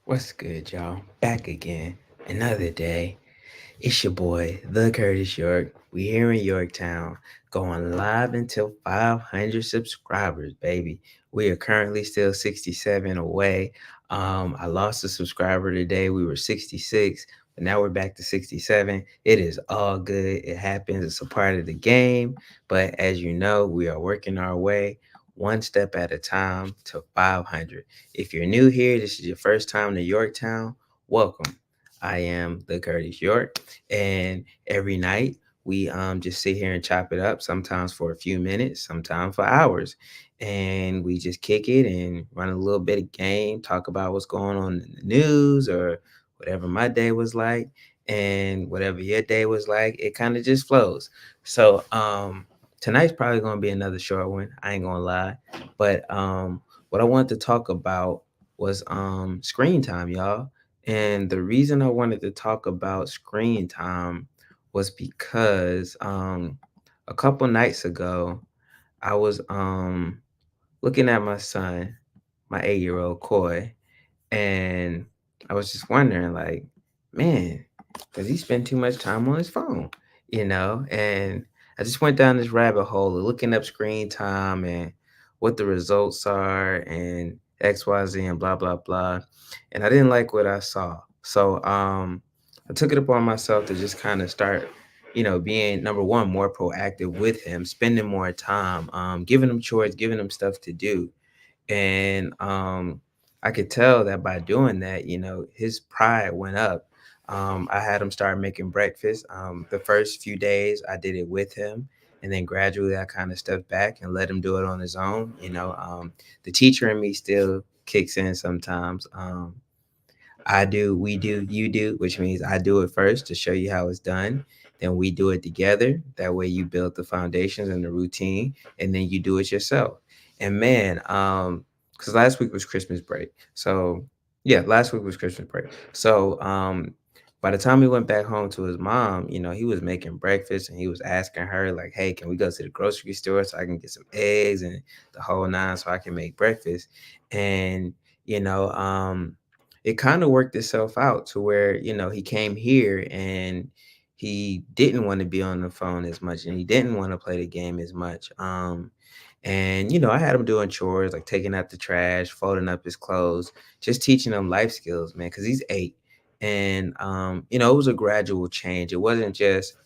What's good, y'all? Back again. Another day. It's your boy, the Curtis York. We here in Yorktown, going live until 500 subscribers, baby. We are currently still 67 away. I lost a subscriber today. We were 66, but now we're back to 67. It is all good. It happens. It's a part of the game. But as you know, we are working our way one step at a time to 500. If you're new here, this is your first time to Yorktown, welcome. I am the Curtis York, and every night we just sit here and chop it up. Sometimes for a few minutes, sometimes for hours, and we just kick it and run a little bit of game, talk about what's going on in the news or whatever my day was like, and whatever your day was like. It kind of just flows. So tonight's probably gonna be another short one. I ain't gonna lie, but what I wanted to talk about was screen time, y'all. And the reason I wanted to talk about screen time was because a couple nights ago I was looking at my son, my 8-year-old Coy, and I was just wondering, like, man, does he spend too much time on his phone? And I just went down this rabbit hole of looking up screen time and what the results are and XYZ and blah blah blah. And I didn't like what I saw. So I took it upon myself to just kind of start, being number one, more proactive with him, spending more time, giving him chores, giving him stuff to do and I could tell that by doing that, his pride went up. I had him start making breakfast. The first few days I did it with him, and then gradually I kind of stepped back and let him do it on his own. The teacher in me still kicks in sometimes. I do, we do, you do, which means I do it first to show you how it's done. Then we do it together. That way you build the foundations and the routine, and then you do it yourself. And man, because last week was Christmas break. So yeah, last week was Christmas break. So by the time he went back home to his mom, he was making breakfast and he was asking her, like, hey, can we go to the grocery store so I can get some eggs and the whole nine so I can make breakfast? And you know, it kind of worked itself out to where he came here and he didn't want to be on the phone as much and he didn't want to play the game as much and I had him doing chores like taking out the trash, folding up his clothes, just teaching him life skills, man, because he's 8. And it was a gradual change. It wasn't just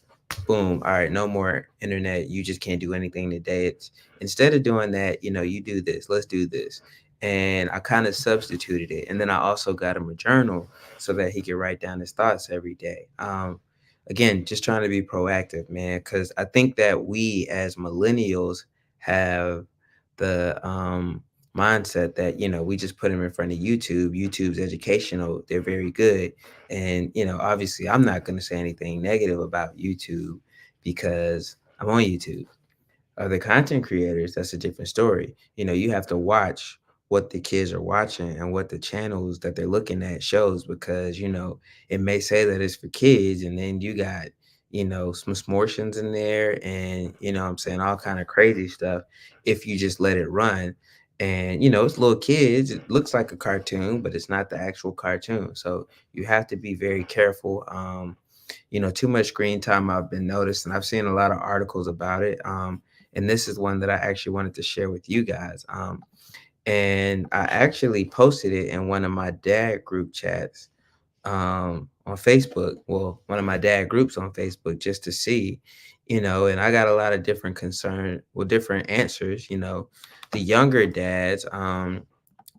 boom, all right, no more internet. You just can't do anything today. It's instead of doing that, you do this. Let's do this. And I kind of substituted it. And then I also got him a journal so that he could write down his thoughts every day. Again, just trying to be proactive, man, because I think that we as millennials have the mindset that, we just put them in front of YouTube. YouTube's educational, they're very good. And, obviously, I'm not going to say anything negative about YouTube because I'm on YouTube. Other content creators, that's a different story. You have to watch what the kids are watching and what the channels that they're looking at shows because, it may say that it's for kids and then you got, some smortions in there and, I'm saying all kind of crazy stuff if you just let it run. And, it's little kids. It looks like a cartoon, but it's not the actual cartoon. So you have to be very careful. Too much screen time I've been noticed, and I've seen a lot of articles about it. And this is one that I actually wanted to share with you guys. And I actually posted it in one of my dad group chats on Facebook. Well, one of my dad groups on Facebook just to see, and I got a lot of different different answers. The younger dads, I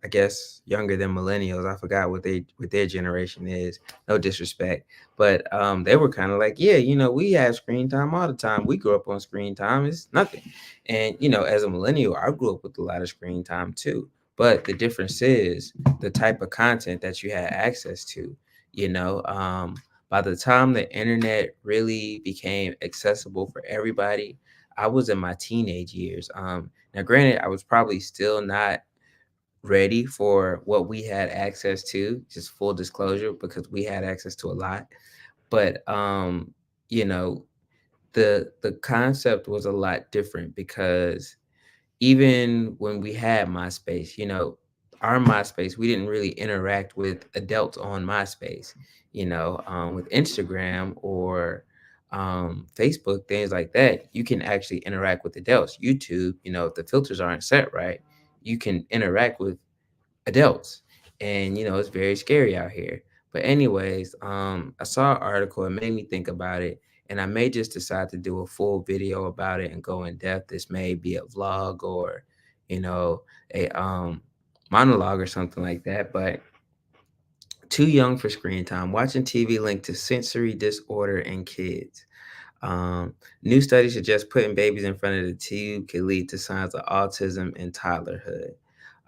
guess younger than millennials. I forgot what their generation is. No disrespect, but they were kind of like, yeah, we have screen time all the time. We grew up on screen time. It's nothing. And as a millennial, I grew up with a lot of screen time too. But the difference is the type of content that you had access to. You know, um, by the time the internet really became accessible for everybody, I was in my teenage years. Now, granted, I was probably still not ready for what we had access to, just full disclosure, because we had access to a lot. But you know, the concept was a lot different because even when we had MySpace, our MySpace, we didn't really interact with adults on MySpace. With Instagram or Facebook, things like that, you can actually interact with adults. YouTube, if the filters aren't set right, you can interact with adults. And it's very scary out here. But anyways, I saw an article, it made me think about it, and I may just decide to do a full video about it and go in depth. This may be a vlog or you know a monologue or something like that. But too young for screen time, watching TV linked to sensory disorder in kids. New studies suggest putting babies in front of the TV could lead to signs of autism in toddlerhood.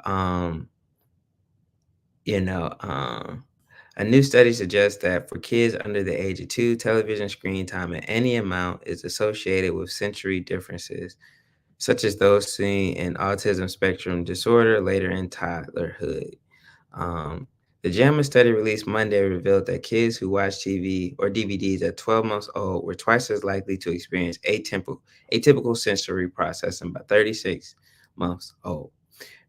um, You know, a new study suggests that for kids under the age of 2, television screen time at any amount is associated with sensory differences, such as those seen in autism spectrum disorder later in toddlerhood. Um, the JAMA study released Monday revealed that kids who watch TV or DVDs at 12 months old were twice as likely to experience atypical sensory processing by 36 months old,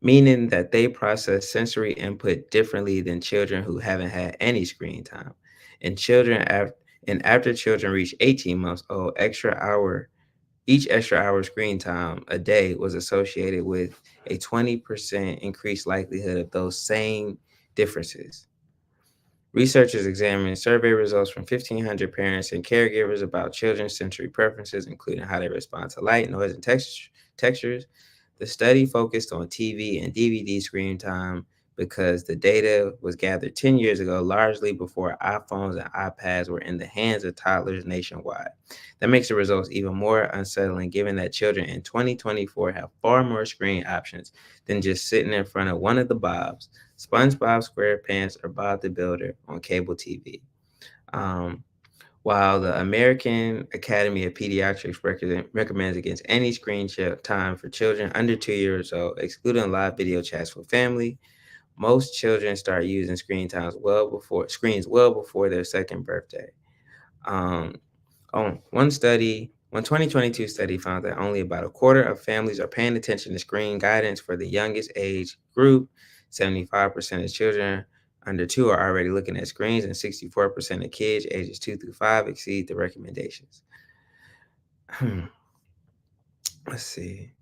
meaning that they process sensory input differently than children who haven't had any screen time. And after children reach 18 months old, each extra hour screen time a day was associated with a 20% increased likelihood of those same differences. Researchers examined survey results from 1,500 parents and caregivers about children's sensory preferences, including how they respond to light, noise, and textures. The study focused on TV and DVD screen time because the data was gathered 10 years ago, largely before iPhones and iPads were in the hands of toddlers nationwide. That makes the results even more unsettling, given that children in 2024 have far more screen options than just sitting in front of one of the Bobs, SpongeBob SquarePants, or Bob the Builder on cable TV. Um, while the American Academy of Pediatrics recommends against any time for children under 2 years old, excluding live video chats for family, most children start using screens well before their second birthday. Um, one 2022 study found that only about a quarter of families are paying attention to screen guidance for the youngest age group. 75% of children under 2 are already looking at screens, and 64% of kids ages 2 through 5 exceed the recommendations. Let's see.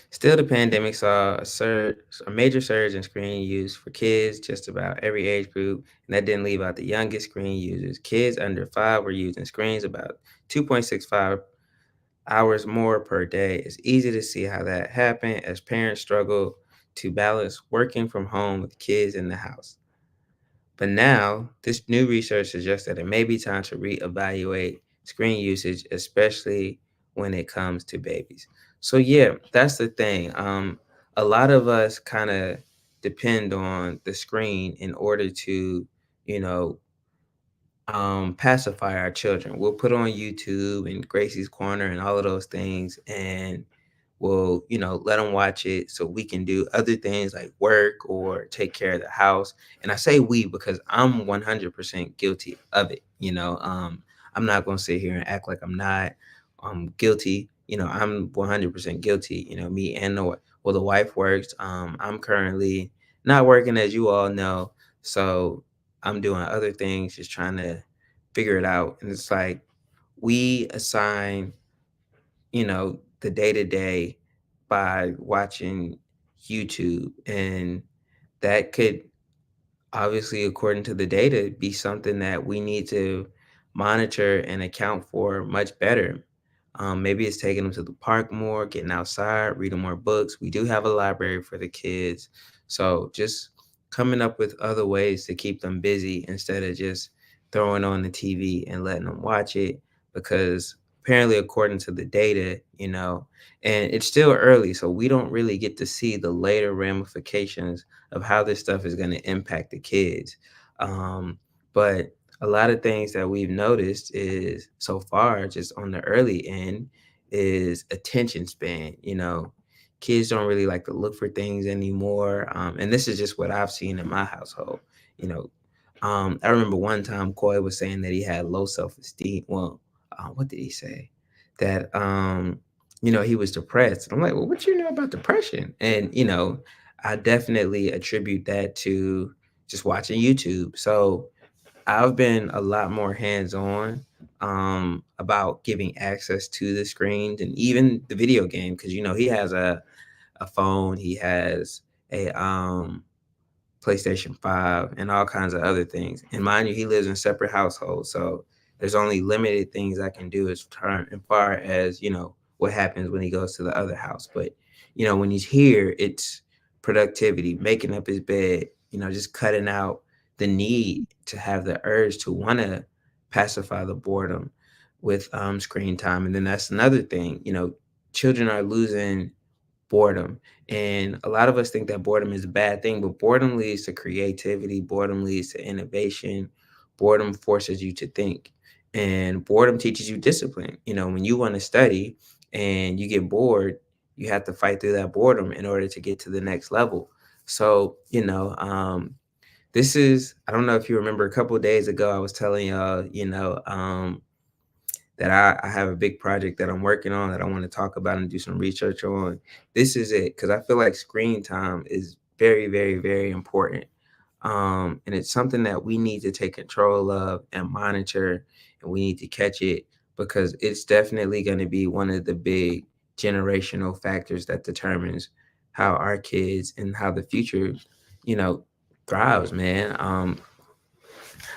Still, the pandemic saw a major surge in screen use for kids, just about every age group, and that didn't leave out the youngest screen users. Kids under 5 were using screens about 2.65 hours more per day. It's easy to see how that happened as parents struggle to balance working from home with kids in the house. But now, this new research suggests that it may be time to reevaluate screen usage, especially when it comes to babies. So, yeah, that's the thing. A lot of us kind of depend on the screen in order to, you know, pacify our children. We'll put on YouTube and Gracie's Corner and all of those things, and we'll, let them watch it so we can do other things like work or take care of the house. And I say we because I'm 100% guilty of it. I'm not going to sit here and act like I'm not guilty. I'm 100% guilty. Me and the wife works. I'm currently not working, as you all know. So I'm doing other things, just trying to figure it out. And it's like we assign, the day to day by watching YouTube. And that could obviously, according to the data, be something that we need to monitor and account for much better. Maybe it's taking them to the park more, getting outside, reading more books. We do have a library for the kids. So just coming up with other ways to keep them busy instead of just throwing on the TV and letting them watch it. Because apparently, according to the data, and it's still early, so we don't really get to see the later ramifications of how this stuff is going to impact the kids. But a lot of things that we've noticed is so far, just on the early end, is attention span. Kids don't really like to look for things anymore. And this is just what I've seen in my household. You know, I remember one time Coy was saying that he had low self esteem. Well, what did he say? That he was depressed. I'm like, well, what you know about depression? And I definitely attribute that to just watching YouTube. So I've been a lot more hands-on about giving access to the screens and even the video game because he has a phone, he has a PlayStation 5, and all kinds of other things. And mind you, he lives in separate households, so there's only limited things I can do as far as what happens when he goes to the other house. But when he's here, it's productivity, making up his bed, just cutting out the need to have the urge to want to pacify the boredom with screen time. And then that's another thing, children are losing boredom. And a lot of us think that boredom is a bad thing, but boredom leads to creativity, boredom leads to innovation, boredom forces you to think, and boredom teaches you discipline. When you want to study and you get bored, you have to fight through that boredom in order to get to the next level. So, this is, I don't know if you remember a couple of days ago, I was telling y'all, that I have a big project that I'm working on that I want to talk about and do some research on. This is it because I feel like screen time is very, very, very important. And it's something that we need to take control of and monitor, and we need to catch it because it's definitely going to be one of the big generational factors that determines how our kids and how the future, you know, thrives, man.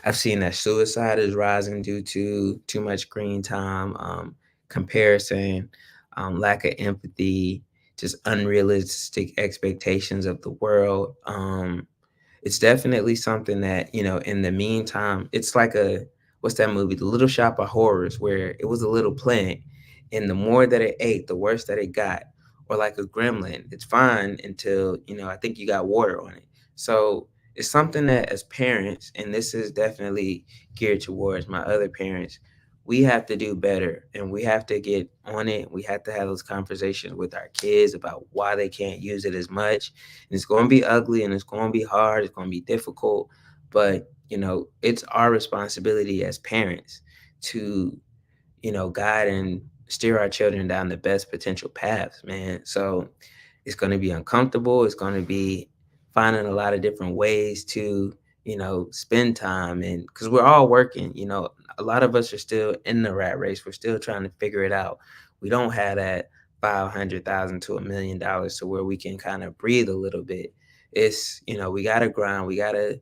I've seen that suicide is rising due to too much screen time, comparison, lack of empathy, just unrealistic expectations of the world. It's definitely something that, in the meantime, it's like what's that movie, The Little Shop of Horrors, where it was a little plant, and the more that it ate, the worse that it got. Or like a gremlin, it's fine until, I think you got water on it. So it's something that as parents, and this is definitely geared towards my other parents, we have to do better and we have to get on it. We have to have those conversations with our kids about why they can't use it as much. And it's going to be ugly and it's going to be hard. It's going to be difficult. But, it's our responsibility as parents to guide and steer our children down the best potential paths, man. So it's going to be uncomfortable. It's going to be finding a lot of different ways to, spend time. And because we're all working, a lot of us are still in the rat race. We're still trying to figure it out. We don't have that 500,000 to $1 million to where we can kind of breathe a little bit. It's, we got to grind. We got to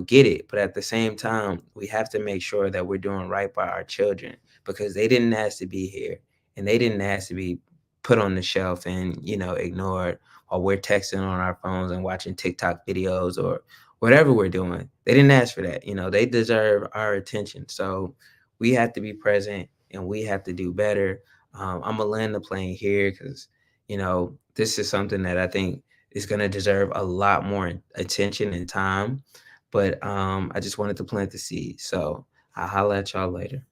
get it. But at the same time, we have to make sure that we're doing right by our children because they didn't ask to be here and they didn't ask to be put on the shelf and, ignored while we're texting on our phones and watching TikTok videos or whatever we're doing. They didn't ask for that. They deserve our attention. So we have to be present and we have to do better. I'm going to land the plane here because, this is something that I think is going to deserve a lot more attention and time, but I just wanted to plant the seed. So I'll holla at y'all later.